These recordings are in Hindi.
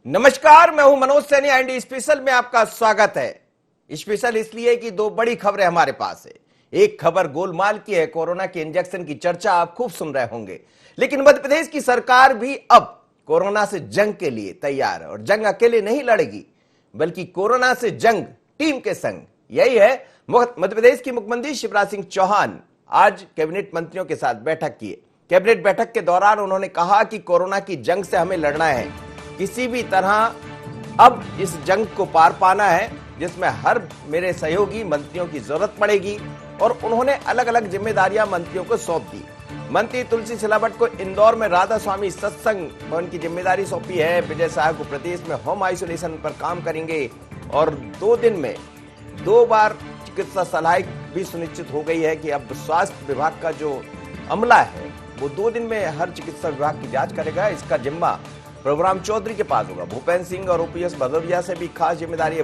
नमस्कार, मैं हूं मनोज सैनी एंड स्पेशल में आपका स्वागत है। स्पेशल इसलिए कि दो बड़ी खबरें हमारे पास है। एक खबर गोलमाल की है, कोरोना के इंजेक्शन की चर्चा आप खूब सुन रहे होंगे, लेकिन मध्य प्रदेश की सरकार भी अब कोरोना से जंग के लिए तैयार है और जंग अकेले नहीं लड़ेगी, बल्कि कोरोना से जंग टीम के संग। यही है मध्य प्रदेश की मुख्यमंत्री शिवराज सिंह चौहान आज कैबिनेट मंत्रियों के साथ बैठक किए। कैबिनेट बैठक के दौरान उन्होंने कहा कि कोरोना की जंग से हमें लड़ना है, किसी भी तरह अब इस जंग को पार पाना है, जिसमें हर मेरे सहयोगी मंत्रियों की जरूरत पड़ेगी। और उन्होंने अलग अलग जिम्मेदारियां मंत्रियों को सौंप दी। मंत्री तुलसी सिलावट को इंदौर में राधा स्वामी सत्संग भवन की जिम्मेदारी सौंपी है। विजय साहब को प्रदेश में होम आइसोलेशन पर काम करेंगे और 2 दिन में 2 बार चिकित्सा सलाह भी सुनिश्चित हो गई है कि अब स्वास्थ्य विभाग का जो अमला है वो 2 दिन में हर चिकित्सा विभाग की जांच करेगा। इसका जिम्मा प्रभुराम चौधरी के पास होगा। भूपेंद्र सिंह और ओपीएस भदौरिया से भी खास जिम्मेदारी है।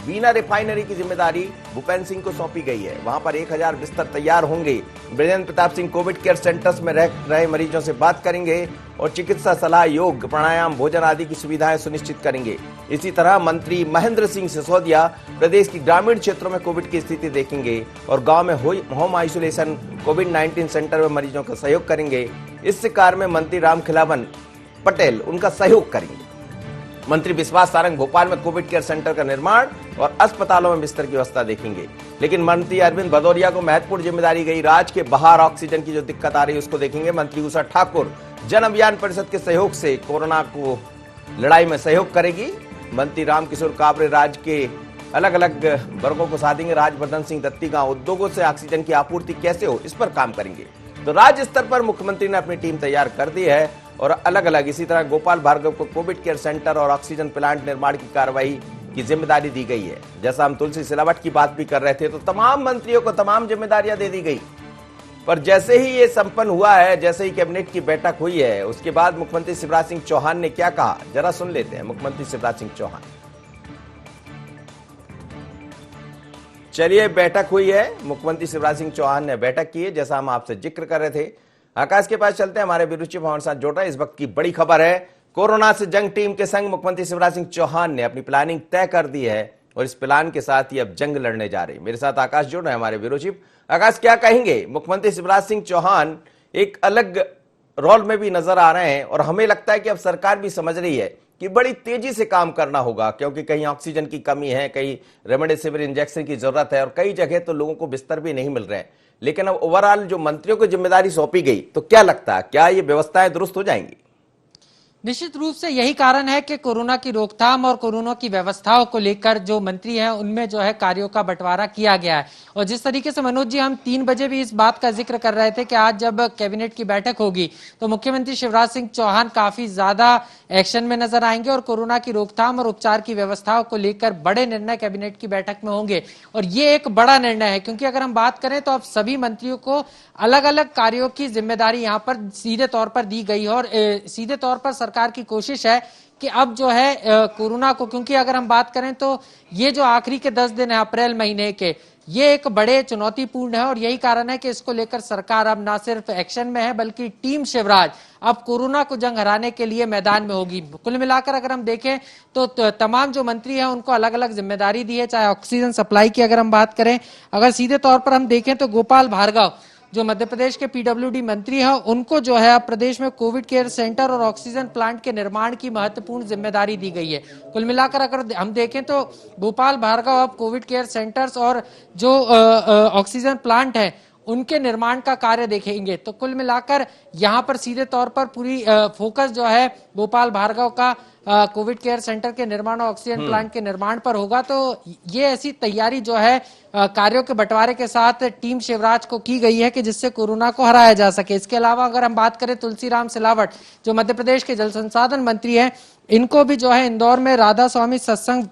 बीना रिफाइनरी की जिम्मेदारी भूपेंद्र सिंह को सौंपी गई है। वहां पर 1000 बिस्तर तैयार होंगे। Brajendra Pratap Singh Covid care centres में रह रहे मरीजों से बात करेंगे और चिकित्सा सलाह, योग, प्राणायाम, भोजन आदि की सुविधाएं सुनिश्चित करेंगे। इसी तरह मंत्री महेंद्र सिंह सिसोदिया प्रदेश की ग्रामीण क्षेत्रों में कोविड की स्थिति देखेंगे और गांव में होम आइसोलेशन कोविड-19 सेंटर में मरीजों का सहयोग करेंगे। इस कार्य में मंत्री रामखिलावन पटेल उनका सहयोग करेंगे। मंत्री विश्वास सारंग भोपाल में कोविड केयर सेंटर का निर्माण और अस्पतालों में बिस्तर की व्यवस्था देखेंगे। लेकिन मंत्री अरविंद भदौरिया को महत्वपूर्ण जिम्मेदारी गई। राज्य के बाहर ऑक्सीजन की जो दिक्कत आ रही है उसको देखेंगे। मंत्री उषा ठाकुर जन अभियान परिषद के सहयोग से कोरोना को लड़ाई में सहयोग करेगी। मंत्री रामकिशोर काबरे राज्य के अलग अलग वर्गों को साधेंगे। राजवर्धन सिंह दत्ती गांव उद्योगों से ऑक्सीजन की आपूर्ति कैसे हो, इस पर काम करेंगे। तो राज्य स्तर पर मुख्यमंत्री ने अपनी टीम तैयार कर दी है और अलग अलग इसी तरह गोपाल भार्गव को कोविड केयर सेंटर और ऑक्सीजन प्लांट निर्माण की कार्रवाई की जिम्मेदारी दी गई है। जैसा हम तुलसी सिलावट की बात भी कर रहे थे, तो तमाम मंत्रियों को तमाम जिम्मेदारियां दे दी गई। पर जैसे ही ये संपन्न हुआ है, जैसे ही कैबिनेट की बैठक हुई है, उसके बाद मुख्यमंत्री शिवराज सिंह चौहान ने क्या कहा, जरा सुन लेते हैं मुख्यमंत्री शिवराज सिंह चौहान। चलिए, बैठक हुई है, मुख्यमंत्री शिवराज सिंह चौहान ने बैठक की है, जैसा हम आपसे जिक्र कर रहे थे। आकाश के पास चलते हैं, हमारे विरुचि हमारे साथ जोड़ रहा है। इस वक्त की बड़ी खबर है, कोरोना से जंग टीम के संग मुख्यमंत्री शिवराज सिंह चौहान ने अपनी प्लानिंग तय कर दी है और इस प्लान के साथ ही अब जंग लड़ने जा रहे हैं। मेरे साथ आकाश जुड़ रहे हैं, हमारे ब्यूरो चीफ। आकाश, क्या कहेंगे? मुख्यमंत्री शिवराज सिंह चौहान एक अलग रोल में भी नजर आ रहे हैं और हमें लगता है कि अब सरकार भी समझ रही है कि बड़ी तेजी से काम करना होगा, क्योंकि कहीं ऑक्सीजन की कमी है, कहीं रेमडेसिविर इंजेक्शन की जरूरत है और कई जगह तो लोगों को बिस्तर भी नहीं मिल रहे हैं। लेकिन अब ओवरऑल जो मंत्रियों को जिम्मेदारी सौंपी गई, तो क्या लगता है, क्या ये व्यवस्थाएं दुरुस्त हो जाएंगी? निश्चित रूप से यही कारण है कि कोरोना की रोकथाम और कोरोना की व्यवस्थाओं को लेकर जो मंत्री हैं उनमें जो है कार्यों का बंटवारा किया गया है। और जिस तरीके से मनोज जी, हम 3 बजे भी इस बात का जिक्र कर रहे थे कि आज जब कैबिनेट की बैठक होगी तो मुख्यमंत्री शिवराज सिंह चौहान काफी ज्यादा एक्शन में नजर आएंगे और कोरोना की रोकथाम और उपचार की व्यवस्थाओं को लेकर बड़े निर्णय कैबिनेट की बैठक में होंगे। और ये एक बड़ा निर्णय है, क्योंकि अगर हम बात करें तो अब सभी मंत्रियों को अलग अलग कार्यों की जिम्मेदारी यहाँ पर सीधे तौर पर दी गई है और सीधे तौर पर सरकार की कोशिश है कि अब जो है कोरोना को, क्योंकि अगर हम बात करें तो ये जो आखिरी के 10 दिन है अप्रैल महीने के, ये एक बड़े चुनौतीपूर्ण है और यही कारण है कि इसको लेकर सरकार अब ना सिर्फ एक्शन में है बल्कि टीम शिवराज अब कोरोना को जंग हराने के लिए मैदान में होगी। कुल मिलाकर अगर हम देखें तो तमाम जो मंत्री हैं उनको अलग अलग जिम्मेदारी दी है। चाहे ऑक्सीजन सप्लाई की अगर हम बात करें, अगर सीधे तौर पर हम देखें तो गोपाल भार्गव जो मध्य प्रदेश के पीडब्ल्यूडी मंत्री हैं उनको जो है अब प्रदेश में कोविड केयर सेंटर और ऑक्सीजन प्लांट के निर्माण की महत्वपूर्ण जिम्मेदारी दी गई है। कुल मिलाकर अगर हम देखें तो गोपाल भार्गव अब कोविड केयर सेंटर्स और जो ऑक्सीजन प्लांट है उनके निर्माण का कार्य देखेंगे। तो कुल मिलाकर यहाँ पर सीधे तौर पर पूरी फोकस जो है गोपाल भार्गव का कोविड केयर सेंटर के निर्माण और ऑक्सीजन प्लांट के निर्माण पर होगा। तो ये ऐसी तैयारी जो है कार्यों के बंटवारे के साथ टीम शिवराज को की गई है कि जिससे कोरोना को हराया जा सके। इसके अलावा अगर हम बात करें तुलसीराम सिलावट जो मध्य प्रदेश के जल संसाधन मंत्री हैं, इनको भी जो है इंदौर में राधा स्वामी सत्संग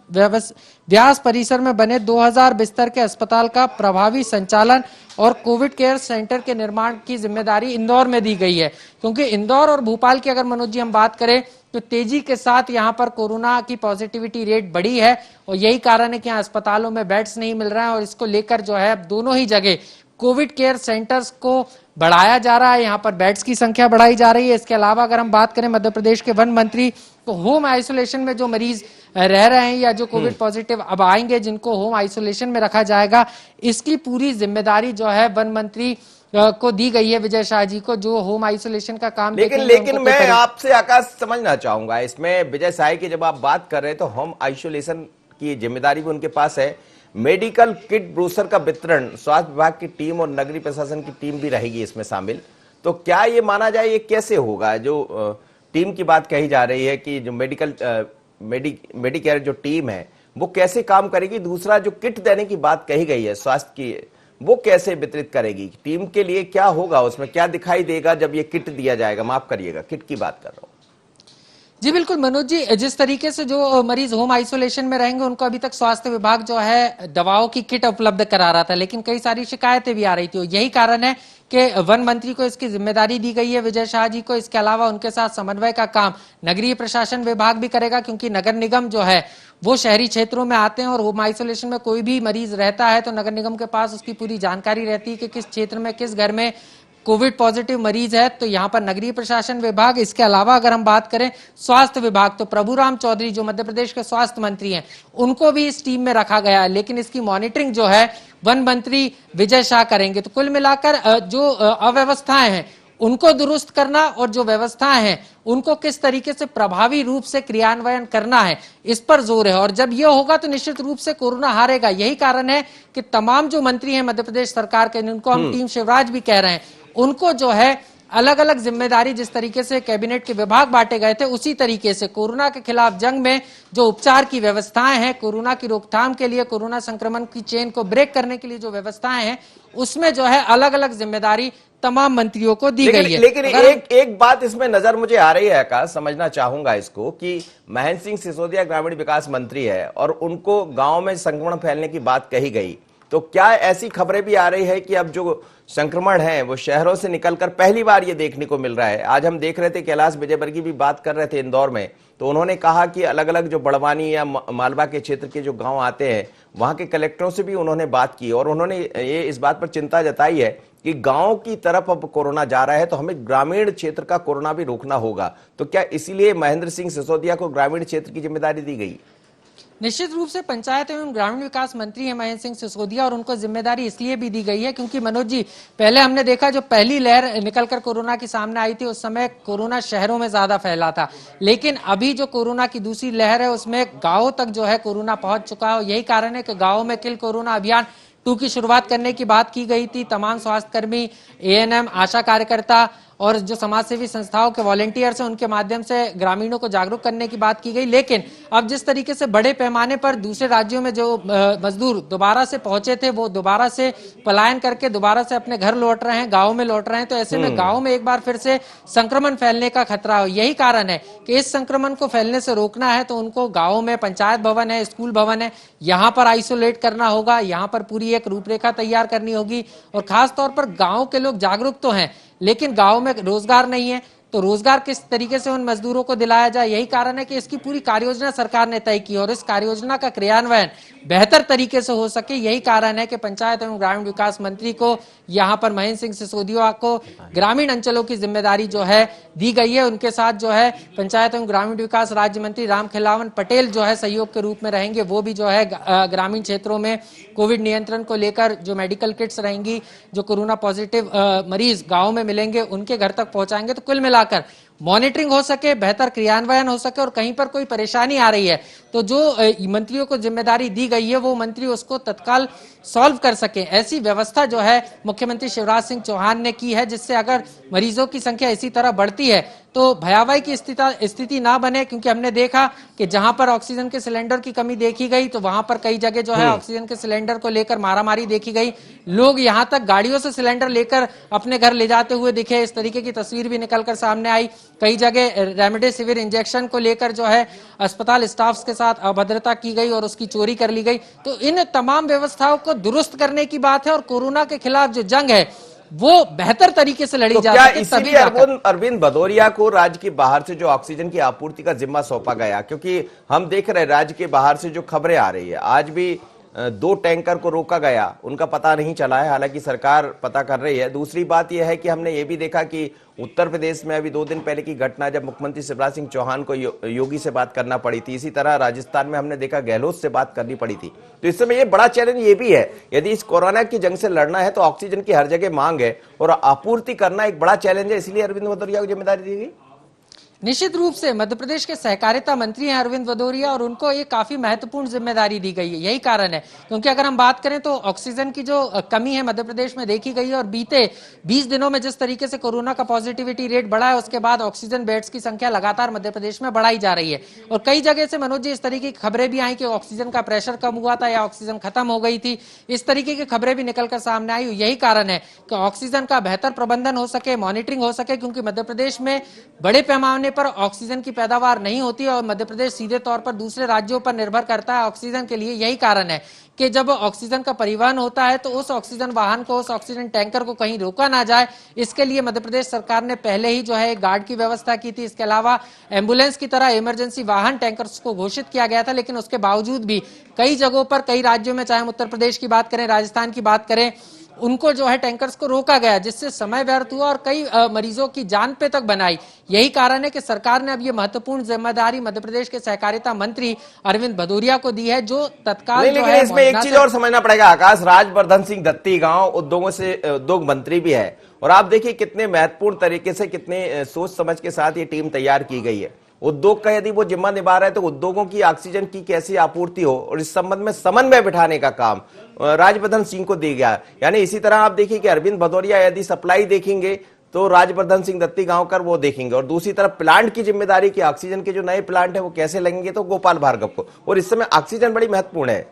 व्यास परिसर में बने 2000 बिस्तर के अस्पताल का प्रभावी संचालन और कोविड केयर सेंटर के निर्माण की जिम्मेदारी इंदौर में दी गई है। क्योंकि इंदौर और भोपाल की अगर मनोज जी हम बात करें तो तेजी के साथ यहाँ पर कोरोना की पॉजिटिविटी रेट बढ़ी है और यही कारण है कि यहाँ अस्पतालों में बेड्स नहीं मिल रहे हैं और इसको लेकर जो है अब दोनों ही जगह कोविड केयर सेंटर्स को बढ़ाया जा रहा है, यहाँ पर बेड्स की संख्या बढ़ाई जा रही है। इसके अलावा अगर हम बात करें मध्य प्रदेश के वन मंत्री, तो होम आइसोलेशन में जो मरीज रह रहे हैं या जो कोविड पॉजिटिव अब आएंगे जिनको होम आइसोलेशन में रखा जाएगा, इसकी पूरी जिम्मेदारी जो है वन मंत्री को दी गई है, विजय शाह जी को, जो होम आइसोलेशन का काम लेकिन मैं आपसे आकाश समझना चाहूंगा इसमें, विजय साय की जब आप बात कर रहे हैं तो होम आइसोलेशन की जिम्मेदारी भी उनके पास है। मेडिकल किट ब्रोशर का वितरण स्वास्थ्य विभाग की टीम और नगरीय प्रशासन की टीम भी रहेगी इसमें शामिल। तो क्या ये माना जाए, ये कैसे होगा? जो टीम की बात कही जा रही है कि जो मेडिकेयर जो टीम है वो कैसे काम करेगी? दूसरा, जो किट देने की बात कही गई है स्वास्थ्य की, वो कैसे वितरित करेगी? टीम के लिए क्या होगा, उसमें क्या दिखाई देगा जब ये किट दिया जाएगा? माफ करिएगा, किट की बात कर रहा हूं। जी बिल्कुल मनोज जी, जिस तरीके से जो मरीज होम आइसोलेशन में रहेंगे उनको अभी तक स्वास्थ्य विभाग जो है दवाओं की किट उपलब्ध करा रहा था, लेकिन कई सारी शिकायतें भी आ रही थी। यही कारण है कि वन मंत्री को इसकी जिम्मेदारी दी गई है, विजय शाह जी को। इसके अलावा उनके साथ समन्वय का काम नगरीय प्रशासन विभाग भी करेगा, क्योंकि नगर निगम जो है वो शहरी क्षेत्रों में आते हैं और होम आइसोलेशन में कोई भी मरीज रहता है तो नगर निगम के पास उसकी पूरी जानकारी रहती है कि किस क्षेत्र में किस घर में कोविड पॉजिटिव मरीज है। तो यहाँ पर नगरीय प्रशासन विभाग, इसके अलावा अगर हम बात करें स्वास्थ्य विभाग, तो प्रभुराम चौधरी जो मध्य प्रदेश के स्वास्थ्य मंत्री हैं उनको भी इस टीम में रखा गया है, लेकिन इसकी मॉनिटरिंग जो है वन मंत्री विजय शाह करेंगे। तो कुल मिलाकर जो अव्यवस्थाएं हैं उनको दुरुस्त करना और जो व्यवस्थाएं हैं उनको किस तरीके से प्रभावी रूप से क्रियान्वयन करना है, इस पर जोर है। और जब यह होगा तो निश्चित रूप से कोरोना हारेगा। यही कारण है कि तमाम जो मंत्री हैं मध्य प्रदेश सरकार के, जिनको हम टीम शिवराज भी कह रहे हैं, उनको जो है अलग अलग जिम्मेदारी, जिस तरीके से कैबिनेट के विभाग बांटे गए थे उसी तरीके से कोरोना के खिलाफ जंग में जो उपचार की व्यवस्थाएं हैं, कोरोना की रोकथाम के लिए, कोरोना संक्रमण की चेन को ब्रेक करने के लिए जो व्यवस्थाएं हैं, उसमें जो है अलग अलग जिम्मेदारी तमाम मंत्रियों को दी गई है। लेकिन एक बात इसमें नजर मुझे आ रही है आकाश, समझना चाहूंगा इसको, कि महेंद्र सिंह सिसोदिया ग्रामीण विकास मंत्री है और उनको गांव में संक्रमण फैलने की बात कही गई। तो क्या ऐसी खबरें भी आ रही है कि अब जो संक्रमण है वो शहरों से निकलकर पहली बार ये देखने को मिल रहा है? आज हम देख रहे थे, कैलाश विजयवर्गीय भी बात कर रहे थे इंदौर में, तो उन्होंने कहा कि अलग अलग जो बड़वानी या मालवा के क्षेत्र के जो गांव आते हैं वहां के कलेक्टरों से भी उन्होंने बात की और उन्होंने ये इस बात पर चिंता जताई है कि गांव की तरफ अब कोरोना जा रहा है तो हमें ग्रामीण क्षेत्र का कोरोना भी रोकना होगा। तो क्या इसीलिए महेंद्र सिंह सिसोदिया को ग्रामीण क्षेत्र की जिम्मेदारी दी गई? निश्चित रूप से पंचायत एवं ग्रामीण विकास मंत्री हैं महेंद्र सिंह सिसोदिया, और उनको जिम्मेदारी इसलिए भी दी गई है क्योंकि मनोज जी, पहले हमने देखा जो पहली लहर निकलकर कोरोना की सामने आई थी उस समय कोरोना शहरों में ज्यादा फैला था, लेकिन अभी जो कोरोना की दूसरी लहर है उसमें गांवों तक जो है कोरोना पहुंच चुका है। यही कारण है कि गाँव में किल कोरोना अभियान 2 की शुरुआत करने की बात की गई थी। तमाम स्वास्थ्यकर्मी, एएनएम, आशा कार्यकर्ता और जो समाजसेवी संस्थाओं के वॉलंटियर्स हैं उनके माध्यम से ग्रामीणों को जागरूक करने की बात की गई। लेकिन अब जिस तरीके से बड़े पैमाने पर दूसरे राज्यों में जो मजदूर दोबारा से पहुंचे थे वो दोबारा से पलायन करके दोबारा से अपने घर लौट रहे हैं, गाँव में लौट रहे हैं, तो ऐसे में गाँव में एक बार फिर से संक्रमण फैलने का खतरा हो। यही कारण है कि इस संक्रमण को फैलने से रोकना है तो उनको गाँव में पंचायत भवन है, स्कूल भवन है, यहाँ पर आइसोलेट करना होगा, यहाँ पर पूरी एक रूपरेखा तैयार करनी होगी। और खास तौर पर गाँव के लोग जागरूक तो हैं लेकिन गांव में रोजगार नहीं है, तो रोजगार किस तरीके से उन मजदूरों को दिलाया जाए, यही कारण है कि इसकी पूरी कार्ययोजना सरकार ने तय की और इस कार्ययोजना का क्रियान्वयन बेहतर तरीके से हो सके। यही कारण है कि पंचायत एवं ग्रामीण विकास मंत्री को यहाँ पर महेंद्र सिंह सिसोदिया को ग्रामीण अंचलों की जिम्मेदारी जो है दी गई है। उनके साथ जो है पंचायत एवं ग्रामीण विकास राज्य मंत्री रामखेलावन पटेल जो है सहयोग के रूप में रहेंगे। वो भी जो है ग्रामीण क्षेत्रों में कोविड नियंत्रण को लेकर जो मेडिकल किट्स रहेंगी, जो कोरोना पॉजिटिव मरीज गाँव में मिलेंगे उनके घर तक पहुंचाएंगे। तो कुल मिलाकर मॉनिटरिंग हो सके, बेहतर क्रियान्वयन हो सके और कहीं पर कोई परेशानी आ रही है तो जो मंत्रियों को जिम्मेदारी दी गई है वो मंत्री उसको तत्काल सॉल्व कर सके, ऐसी व्यवस्था जो है मुख्यमंत्री शिवराज सिंह चौहान ने की है, जिससे अगर मरीजों की संख्या इसी तरह बढ़ती है तो भयावह की स्थिति ना बने। क्योंकि हमने देखा कि जहां पर ऑक्सीजन के सिलेंडर की कमी देखी गई तो वहां पर कई जगह जो है ऑक्सीजन के सिलेंडर को लेकर मारामारी देखी गई, लोग यहां तक गाड़ियों से सिलेंडर लेकर अपने घर ले जाते हुए दिखे, इस तरीके की तस्वीर भी निकलकर सामने आई। कई जगह रेमडेसिविर इंजेक्शन को लेकर जो है अस्पताल स्टाफ के साथ अभद्रता की गई और उसकी चोरी कर ली गई। तो इन तमाम व्यवस्थाओं को दुरुस्त करने की बात है और कोरोना के खिलाफ जो जंग है वो बेहतर तरीके से लड़ी जा सके। इसीलिए अरविंद भदौरिया को राज्य के बाहर से जो ऑक्सीजन की आपूर्ति का जिम्मा सौंपा गया, क्योंकि हम देख रहे हैं राज्य के बाहर से जो खबरें आ रही है, आज भी 2 टैंकर को रोका गया उनका पता नहीं चला है, हालांकि सरकार पता कर रही है। दूसरी बात यह है कि हमने ये भी देखा कि उत्तर प्रदेश में अभी 2 दिन पहले की घटना, जब मुख्यमंत्री शिवराज सिंह चौहान को योगी से बात करना पड़ी थी, इसी तरह राजस्थान में हमने देखा गहलोत से बात करनी पड़ी थी। तो इस समय ये बड़ा चैलेंज ये भी है, यदि इस कोरोना की जंग से लड़ना है तो ऑक्सीजन की हर जगह मांग है और आपूर्ति करना एक बड़ा चैलेंज है, इसलिए अरविंद भदौरिया को जिम्मेदारी दी गई। निश्चित रूप से मध्य प्रदेश के सहकारिता मंत्री हैं अरविंद भदौरिया और उनको ये काफी महत्वपूर्ण जिम्मेदारी दी गई है। यही कारण है, क्योंकि अगर हम बात करें तो ऑक्सीजन की जो कमी है मध्य प्रदेश में देखी गई है और बीते 20 दिनों में जिस तरीके से कोरोना का पॉजिटिविटी रेट बढ़ा है, उसके बाद ऑक्सीजन बेड्स की संख्या लगातार मध्य प्रदेश में बढ़ाई जा रही है। और कई जगह से मनोज जी इस तरीके की खबरें भी आई कि ऑक्सीजन का प्रेशर कम हुआ था या ऑक्सीजन खत्म हो गई थी, इस तरीके की खबरें भी निकलकर सामने आई। यही कारण है कि ऑक्सीजन का बेहतर प्रबंधन हो सके, मॉनिटरिंग हो सके, क्योंकि मध्य प्रदेश में बड़े पैमाने पर ऑक्सीजन की पैदावार नहीं होती और मध्य प्रदेश सीधे तौर पर दूसरे राज्यों पर निर्भर करता है ऑक्सीजन के लिए। यही कारण है कि जब ऑक्सीजन का परिवहन होता है तो उस ऑक्सीजन वाहन को, उस ऑक्सीजन टैंकर को कहीं रोका ना जाए, इसके लिए मध्य प्रदेश सरकार ने पहले ही जो है एक गार्ड की व्यवस्था की थी। इसके अलावा एम्बुलेंस की तरह इमरजेंसी वाहन टैंकर्स को घोषित किया गया था, लेकिन उसके बावजूद भी कई जगहों पर, कई राज्यों में, चाहे हम उत्तर प्रदेश की बात करें, राजस्थान की बात करें, उनको जो है टैंकर्स को रोका गया, जिससे समय व्यर्थ हुआ और कई मरीजों की जान पे तक बनाई। यही कारण है कि सरकार ने अब ये महत्वपूर्ण जिम्मेदारी मध्य प्रदेश के सहकारिता मंत्री अरविंद भदौरिया को दी है, जो तत्काल जो है। इसमें एक चीज और समझना पड़ेगा आकाश, राजवर्धन सिंह दत्तीगांव उद्योग मंत्री भी है और आप देखिए कितने महत्वपूर्ण तरीके से, कितने सोच समझ के साथ ये टीम तैयार की गई है। उद्योग का यदि वो जिम्मा निभा रहा है तो उद्योगों की ऑक्सीजन की कैसी आपूर्ति हो और इस संबंध में समन्वय बिठाने का काम राजवर्धन सिंह को दिया गया। यानी इसी तरह आप देखिए कि अरविंद भदौरिया यदि सप्लाई देखेंगे तो राजवर्धन सिंह दत्तीगांवकर वो देखेंगे, और दूसरी तरफ प्लांट की जिम्मेदारी की ऑक्सीजन के जो नए प्लांट है वो कैसे लगेंगे तो गोपाल भार्गव को। और इस समय ऑक्सीजन बड़ी महत्वपूर्ण है।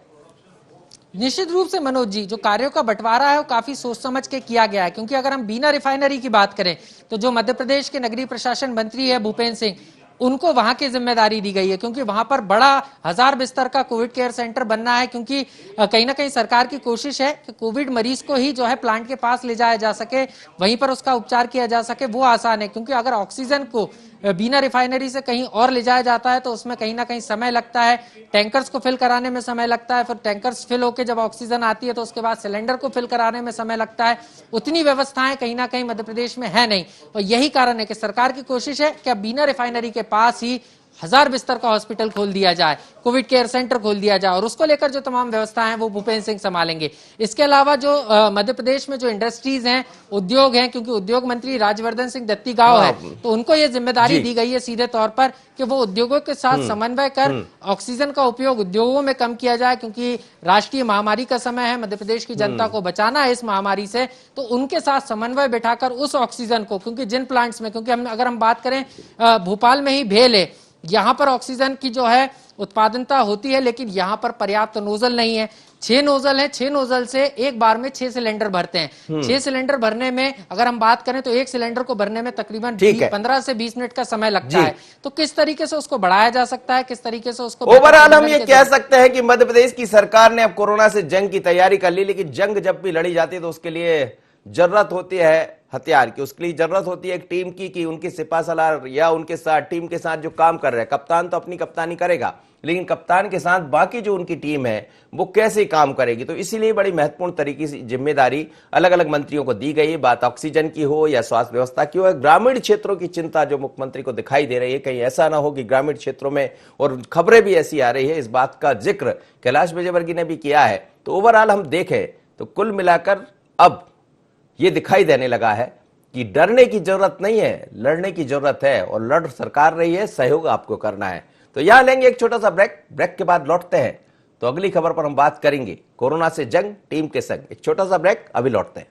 निश्चित रूप से मनोज जी, जो कार्यों का बंटवारा है वो काफी सोच समझ के किया गया है, क्योंकि अगर हम बीना रिफाइनरी की बात करें तो जो मध्य प्रदेश के नगरीय प्रशासन मंत्री है भूपेंद्र सिंह, उनको वहां की जिम्मेदारी दी गई है, क्योंकि वहां पर बड़ा 1000 बिस्तर का कोविड केयर सेंटर बनना है। क्योंकि कहीं ना कहीं सरकार की कोशिश है कि कोविड मरीज को ही जो है प्लांट के पास ले जाया जा सके, वहीं पर उसका उपचार किया जा सके, वो आसान है। क्योंकि अगर ऑक्सीजन को बिना रिफाइनरी से कहीं और ले जाया जाता है तो उसमें कहीं ना कहीं समय लगता है, टैंकर्स को फिल कराने में समय लगता है, फिर टैंकर्स फिल होकर जब ऑक्सीजन आती है तो उसके बाद सिलेंडर को फिल कराने में समय लगता है। उतनी व्यवस्थाएं कहीं ना कहीं मध्य प्रदेश में है नहीं, और यही कारण है कि सरकार की कोशिश है कि अब बिना रिफाइनरी के पास ही 1000 बिस्तर का हॉस्पिटल खोल दिया जाए, कोविड केयर सेंटर खोल दिया जाए, और उसको लेकर जो तमाम व्यवस्थाएं हैं वो भूपेंद्र सिंह संभालेंगे। इसके अलावा जो मध्य प्रदेश में जो इंडस्ट्रीज हैं, उद्योग हैं, क्योंकि उद्योग मंत्री राजवर्धन सिंह दत्तीगांव है, तो उनको ये जिम्मेदारी दी गई है सीधे तौर पर कि वो उद्योगों के साथ समन्वय कर ऑक्सीजन का उपयोग उद्योगों में कम किया जाए, क्योंकि राष्ट्रीय महामारी का समय है, मध्य प्रदेश की जनता को बचाना है इस महामारी से, तो उनके साथ समन्वय बिठाकर उस ऑक्सीजन को, क्योंकि जिन प्लांट्स में, क्योंकि हम अगर हम बात करें भोपाल में ही भेल है, यहां पर ऑक्सीजन की जो है उत्पादनता होती है, लेकिन यहां पर पर्याप्त नोजल नहीं है। 6 नोजल है, 6 नोजल से एक बार में 6 सिलेंडर भरते हैं। 6 सिलेंडर भरने में अगर हम बात करें तो एक सिलेंडर को भरने में तकरीबन 15 से 20 मिनट का समय लगता है। तो किस तरीके से उसको बढ़ाया जा सकता है, किस तरीके से उसको, ओवरऑल हम ये कह सकते हैं कि मध्य प्रदेश की सरकार ने अब कोरोना से जंग की तैयारी कर ली, लेकिन जंग जब भी लड़ी जाती है तो उसके लिए जरूरत होती है हथियार की, उसके लिए जरूरत होती है एक टीम की कि उनके सिपाहीसालार या उनके साथ टीम के साथ जो काम कर रहे हैं, कप्तान तो अपनी कप्तानी करेगा, लेकिन कप्तान के साथ बाकी जो उनकी टीम है वो कैसे काम करेगी। तो इसीलिए बड़ी महत्वपूर्ण तरीके से जिम्मेदारी अलग अलग मंत्रियों को दी गई है, बात ऑक्सीजन की हो या स्वास्थ्य व्यवस्था की हो। ग्रामीण क्षेत्रों की चिंता जो मुख्यमंत्री को दिखाई दे रही है, कहीं ऐसा ना हो कि ग्रामीण क्षेत्रों में, और खबरें भी ऐसी आ रही है, इस बात का जिक्र कैलाश विजयवर्गीय ने भी किया है। तो ओवरऑल हम देखें तो कुल मिलाकर अब ये दिखाई देने लगा है कि डरने की जरूरत नहीं है, लड़ने की जरूरत है, और लड़ सरकार रही है, सहयोग आपको करना है। तो यहां लेंगे एक छोटा सा ब्रेक के बाद लौटते हैं तो अगली खबर पर हम बात करेंगे, कोरोना से जंग टीम के संग। एक छोटा सा ब्रेक, अभी लौटते हैं।